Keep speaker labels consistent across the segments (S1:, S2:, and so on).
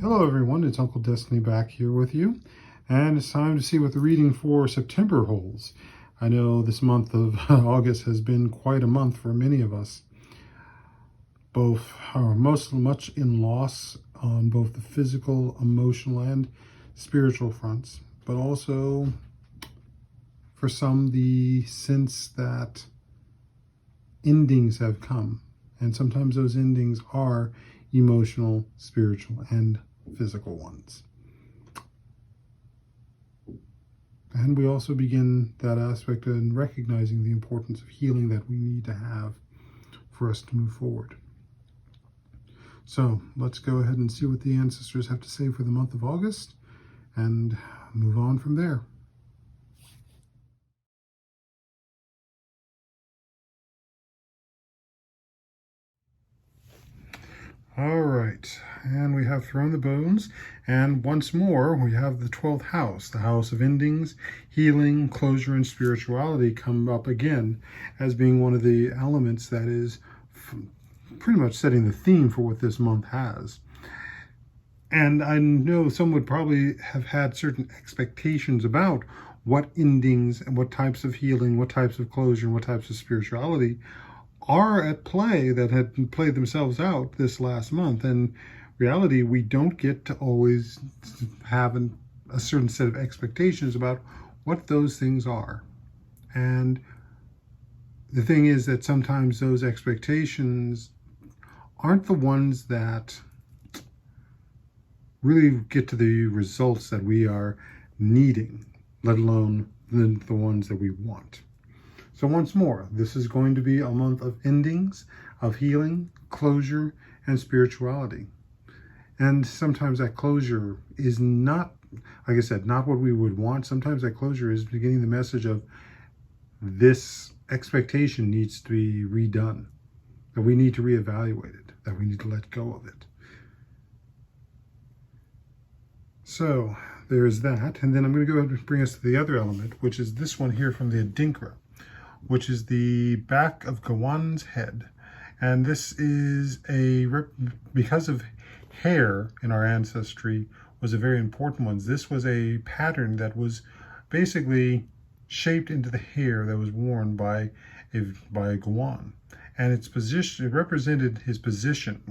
S1: Hello everyone, it's Uncle Destiny back here with you, and it's time to see what the reading for September holds. I know this month of August has been quite a month for many of us. Both are much in loss on both the physical, emotional, and spiritual fronts, but also for some the sense that endings have come, and sometimes those endings are emotional, spiritual, and physical ones. And we also begin that aspect in recognizing the importance of healing that we need to have for us to move forward. So let's go ahead and see what the ancestors have to say for the month of August and move on from there. All right, and we have thrown the bones, and once more we have the 12th house, the house of endings, healing, closure, and spirituality come up again as being one of the elements that is pretty much setting the theme for what this month has. And I know some would probably have had certain expectations about what endings and what types of healing, what types of closure, and what types of spirituality are at play that had played themselves out this last month. And reality, we don't get to always have a certain set of expectations about what those things are. And the thing is that sometimes those expectations aren't the ones that really get to the results that we are needing, let alone the ones that we want. So once more, this is going to be a month of endings, of healing, closure, and spirituality. And sometimes that closure is not, like I said, not what we would want. Sometimes that closure is beginning the message of this expectation needs to be redone, that we need to reevaluate it, that we need to let go of it. So there is that. And then I'm going to go ahead and bring us to the other element, which is this one here from the Adinkra, which is the back of Gawan's head. And this is because of hair in our ancestry was a very important one. This was a pattern that was basically shaped into the hair that was worn by Gawan. And its position, it represented his position,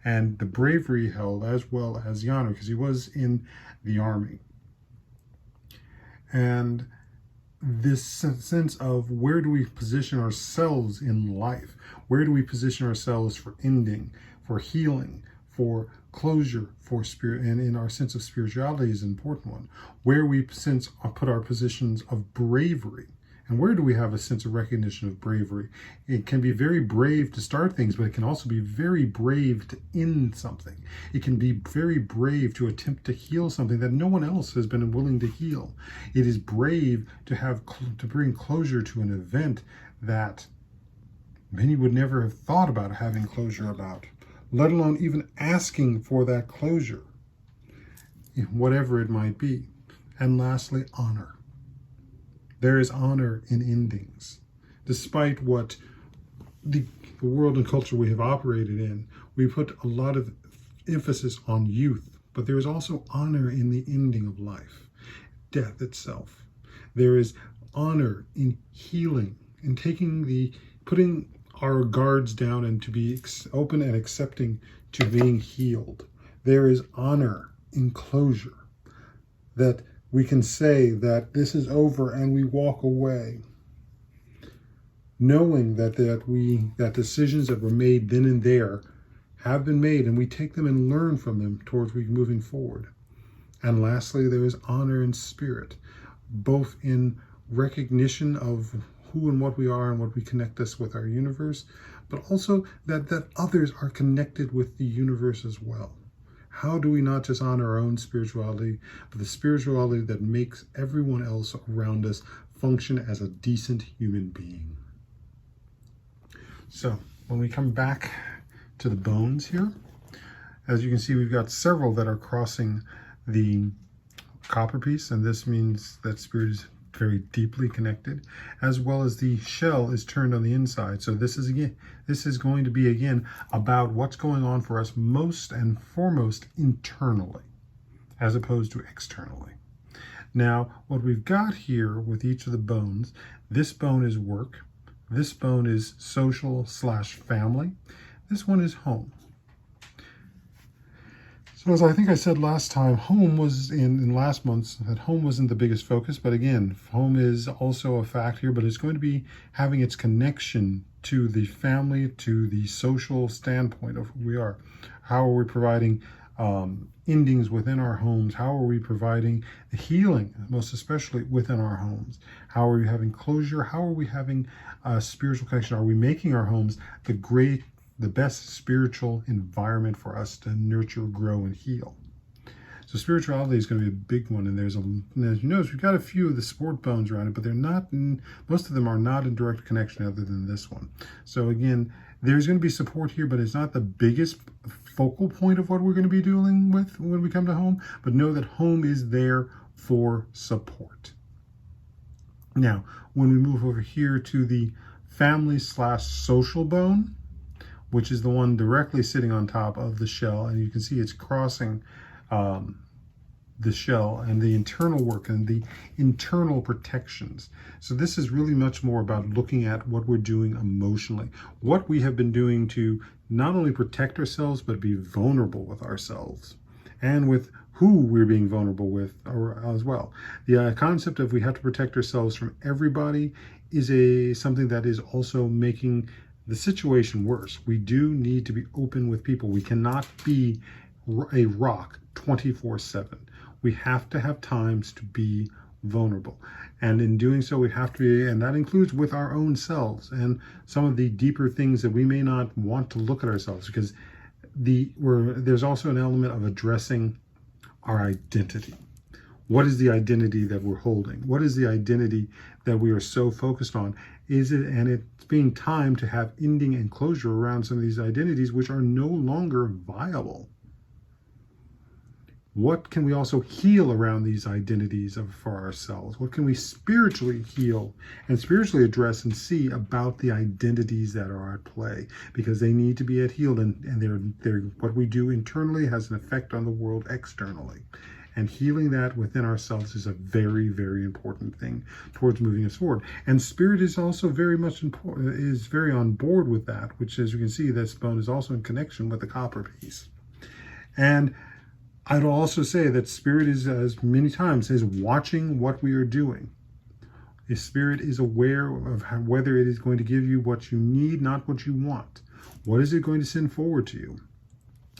S1: and the bravery he held, as well as the honor, because he was in the army. And this sense of where do we position ourselves in life? Where do we position ourselves for ending, for healing, for closure, for spirit, and in our sense of spirituality is an important one. Where we put our positions of bravery, and where do we have a sense of recognition of bravery? It can be very brave to start things, but it can also be very brave to end something. It can be very brave to attempt to heal something that no one else has been willing to heal. It is brave to bring closure to an event that many would never have thought about having closure about, let alone even asking for that closure, whatever it might be. And lastly, honor. There is honor in endings. Despite what the world and culture we have operated in, we put a lot of emphasis on youth, but there is also honor in the ending of life, death itself. There is honor in healing, in putting our guards down and to be open and accepting to being healed. There is honor in closure, that we can say that this is over and we walk away, knowing that decisions that were made then and there have been made, and we take them and learn from them towards moving forward. And lastly, there is honor in spirit, both in recognition of who and what we are and what we connect us with our universe, but also that others are connected with the universe as well. How do we not just honor our own spirituality, but the spirituality that makes everyone else around us function as a decent human being? So when we come back to the bones here, as you can see, we've got several that are crossing the copper piece, and this means that spirit is very deeply connected, as well as the shell is turned on the inside. So this is going to be again about what's going on for us most and foremost internally, as opposed to externally. Now, what we've got here with each of the bones, this bone is work, this bone is social/family, this one is home. So as I think I said last time, home was in last month's, that home wasn't the biggest focus, but again, home is also a fact here, but it's going to be having its connection to the family, to the social standpoint of who we are. How are we providing endings within our homes? How are we providing healing, most especially within our homes? How are we having closure? How are we having a spiritual connection? Are we making our homes the best spiritual environment for us to nurture, grow, and heal? So spirituality is going to be a big one, and as you notice, we've got a few of the support bones around it, but they're not most of them are not in direct connection other than this one. So again, there's going to be support here, but it's not the biggest focal point of what we're going to be dealing with when we come to home, but know that home is there for support. Now, when we move over here to the family/social bone, which is the one directly sitting on top of the shell, and you can see it's crossing the shell and the internal work and the internal protections. So this is really much more about looking at what we're doing emotionally, what we have been doing to not only protect ourselves, but be vulnerable with ourselves and with who we're being vulnerable with as well. The concept of we have to protect ourselves from everybody is something that is also making the situation worse. We do need to be open with people. We cannot be a rock 24/7. We have to have times to be vulnerable. And in doing so, we have to be, and that includes with our own selves and some of the deeper things that we may not want to look at ourselves, because there's also an element of addressing our identity. What is the identity that we're holding? What is the identity that we are so focused on? And it's being time to have ending and closure around some of these identities which are no longer viable. What can we also heal around these identities for ourselves? What can we spiritually heal and spiritually address and see about the identities that are at play? Because they need to be healed, and they're what we do internally has an effect on the world externally. And healing that within ourselves is a very, very important thing towards moving us forward. And spirit is also very much is very on board with that, which, as you can see, this bone is also in connection with the copper piece. And I'd also say that spirit is, as many times, is watching what we are doing. The spirit is aware of whether it is going to give you what you need, not what you want. What is it going to send forward to you?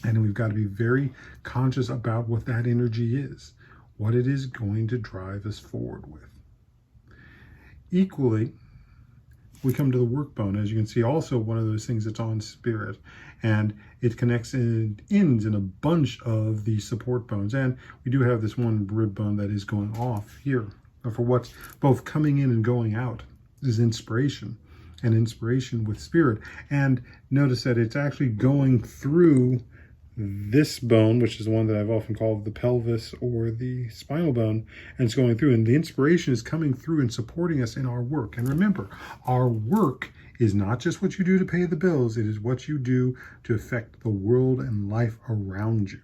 S1: And we've got to be very conscious about what that energy is, what it is going to drive us forward with. Equally, we come to the work bone, as you can see, also one of those things that's on spirit, and it connects and ends in a bunch of the support bones. And we do have this one rib bone that is going off here for what's both coming in and going out is inspiration, and inspiration with spirit. And notice that it's actually going through this bone, which is the one that I've often called the pelvis or the spinal bone, and it's going through, and the inspiration is coming through and supporting us in our work. And remember, our work is not just what you do to pay the bills, it is what you do to affect the world and life around you.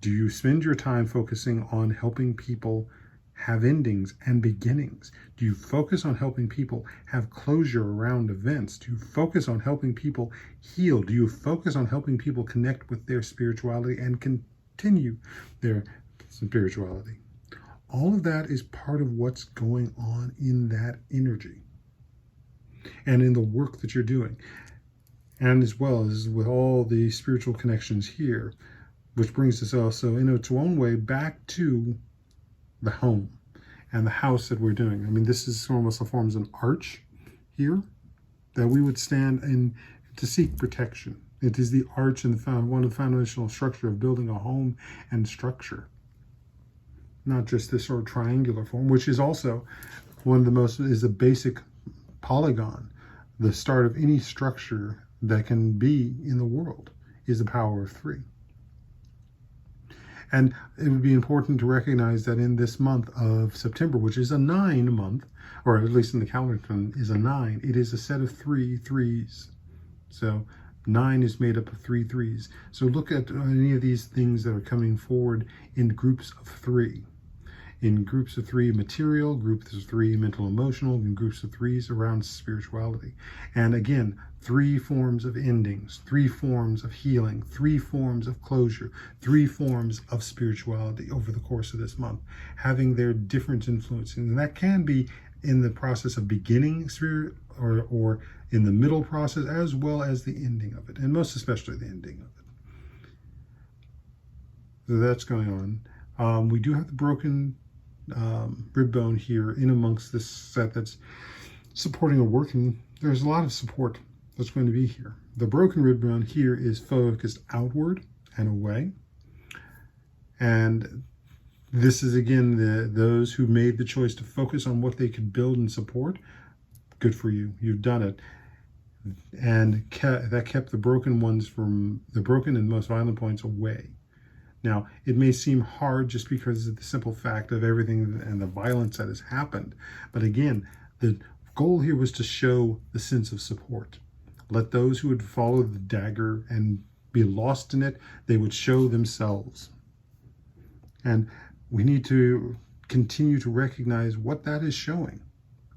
S1: Do you spend your time focusing on helping people have endings and beginnings? Do you focus on helping people have closure around events? Do you focus on helping people heal? Do you focus on helping people connect with their spirituality and continue their spirituality? All of that is part of what's going on in that energy and in the work that you're doing. And as well as with all the spiritual connections here, which brings us also in its own way back to the home and the house that we're doing. I mean, this is almost forms an arch here that we would stand in to seek protection. It is the arch and one of the foundational structure of building a home and structure, not just this sort of triangular form, which is also one of the most, is the basic polygon. The start of any structure that can be in the world is the power of 3. And it would be important to recognize that in this month of September, which is a 9 month, or at least in the calendar is a 9, it is a set of 3 threes. So 9 is made up of 3 threes. So look at any of these things that are coming forward in groups of 3. In groups of 3 material, groups of 3 mental emotional, and groups of 3s around spirituality. And again, 3 forms of endings, 3 forms of healing, 3 forms of closure, 3 forms of spirituality over the course of this month, having their different influences. And that can be in the process of beginning spirit or in the middle process, as well as the ending of it, and most especially the ending of it. So that's going on. We do have the broken rib bone here in amongst this set that's supporting a working. There's a lot of support that's going to be here. The broken rib bone here is focused outward and away. And this is again those who made the choice to focus on what they could build and support. Good for you. You've done it. And that kept the broken ones from the broken and most violent points away. Now, it may seem hard just because of the simple fact of everything and the violence that has happened. But again, the goal here was to show the sense of support. Let those who would follow the dagger and be lost in it, they would show themselves. And we need to continue to recognize what that is showing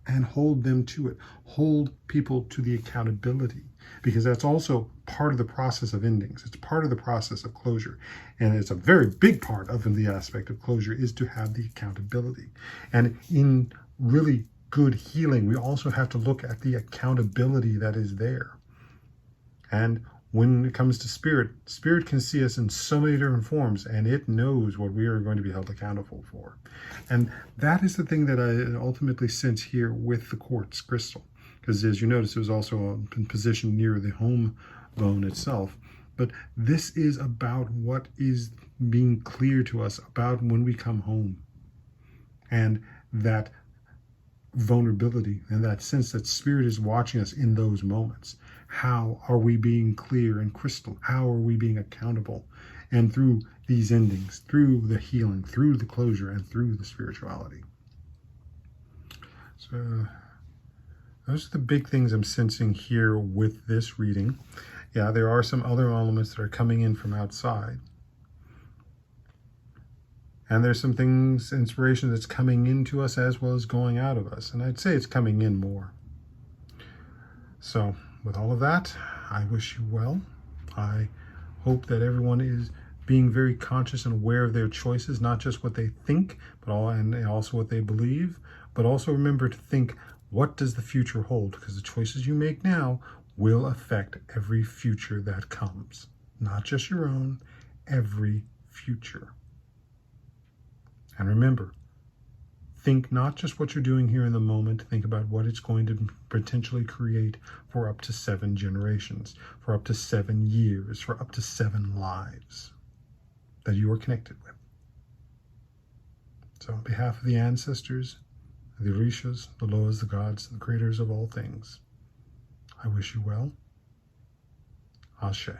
S1: and hold them to it. Hold people to the accountability, because that's also part of the process of endings. It's part of the process of closure. And it's a very big part of the aspect of closure is to have the accountability. And in really good healing, we also have to look at the accountability that is there. And when it comes to spirit, spirit can see us in so many different forms, and it knows what we are going to be held accountable for. And that is the thing that I ultimately sense here with the quartz crystal. Because as you notice, it was also positioned near the home bone itself. But this is about what is being clear to us about when we come home. And that vulnerability and that sense that spirit is watching us in those moments. How are we being clear and crystal? How are we being accountable? And through these endings, through the healing, through the closure, and through the spirituality. So those are the big things I'm sensing here with this reading. Yeah, there are some other elements that are coming in from outside. And there's some things, inspiration that's coming into us as well as going out of us. And I'd say it's coming in more. So with all of that, I wish you well. I hope that everyone is being very conscious and aware of their choices, not just what they think, but also what they believe. But also remember to think, what does the future hold? Because the choices you make now will affect every future that comes. Not just your own, every future. And remember, think not just what you're doing here in the moment, think about what it's going to potentially create for up to 7 generations, for up to 7 years, for up to 7 lives that you are connected with. So on behalf of the ancestors, the Orishas, the Loas, the gods, the creators of all things, I wish you well. Ashe.